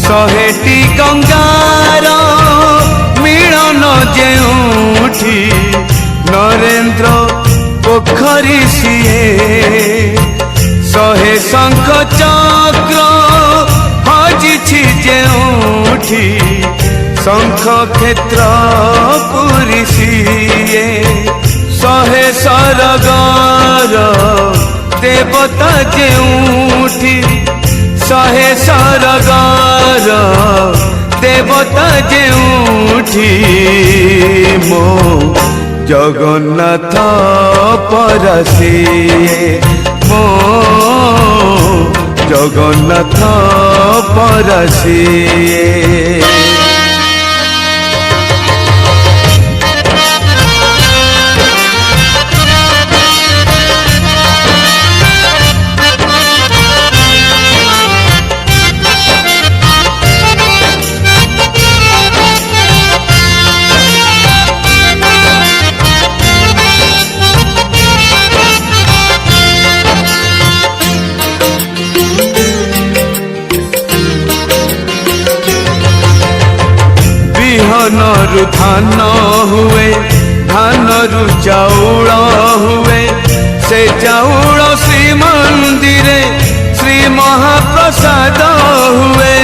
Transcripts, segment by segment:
शहेटी गंगार मिलन जेउठी नरेंद्र पोखरी सीए शहे शंख चक्र हजिछि जेउठी शंख क्षेत्र पुरी सीए शहे सरगर देवता जेउठी शहे सरगर देवता जेउठी मो जगन्नाथ परसिए मो जगन्नाथ परसिए। धानरु धान हुए धानरु चाउल हुए से चाउल श्री मंदिर श्री महाप्रसाद हुए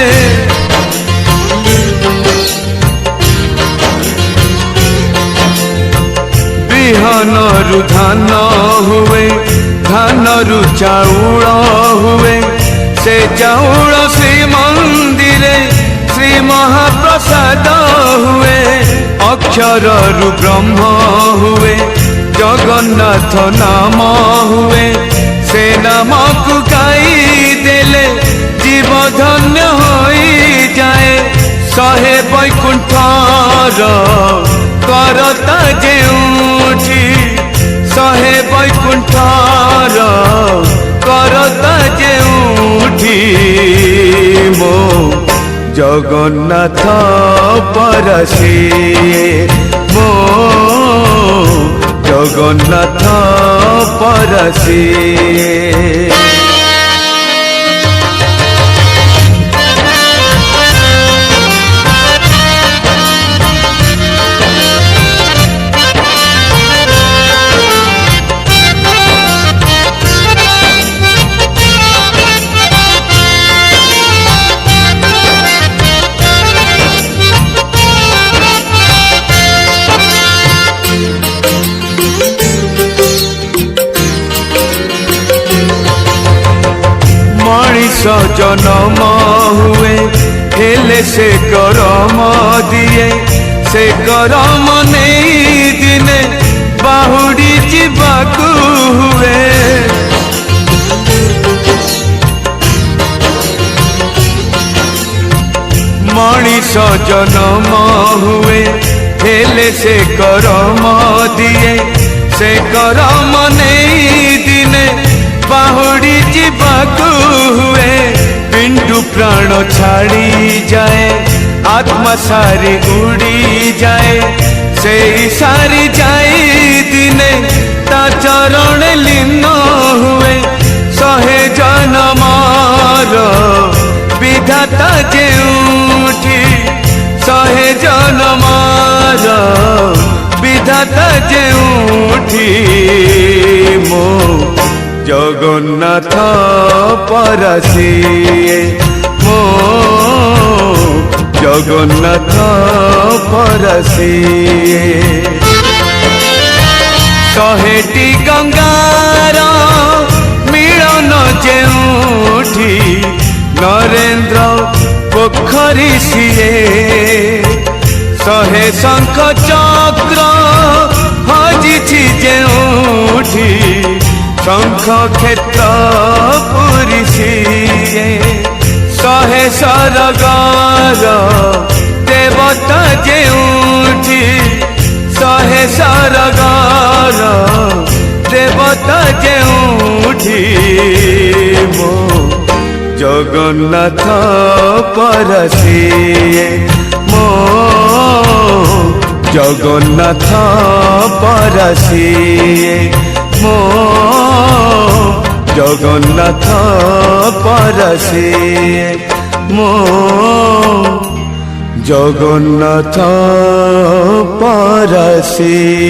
बिहनरु धान हुए धानरु चाउल हुए से चाउल श्री मंदिर श्री महाप्रसाद हुए अक्षररु ब्रह्म हुए जगन्नाथ नाम हुए से नाम को गाई देले जीव धन्य होई जाए शहे वैकुंठर करता जेउठी शहे वैकुंठर करता जेउठी मो जगन्नाथ परसिए मो जगन्नाथ परसिए। जन्म हुए हेले से करम दिए से करम नहीं दिने बाहुड़ी जीवाकू हुए मनीष जन्म हुए हेले से करम दिए से करम नहीं दिने बाहुड़ी जीवाकू हुए पिंडु प्राण छाड़ी जाए आत्मा सारी उड़ी जाए से सारी जाए दिने ता चरण लीन हुए शहे जन्मर विधाता जेउठी शहे जन्मर विधाता जेउठी मो जगन्नाथ परसिए मो जगन्नाथ परसिए शहेटी गंगार मिलन जेउठी नरेंद्र पोखरी सीए शहे शंख चक्र हजिछि जेउठी शंख क्षेत्र पुरी सीए शहे सरगर देवता जेउठी शहे सरगर देवता जेउठी मो जगन्नाथ परसिए मो जगन्नाथ परसिए मो जगन्नाथ परसिए ମୋ ଜଗନ୍ନାଥ ପରସିଏ।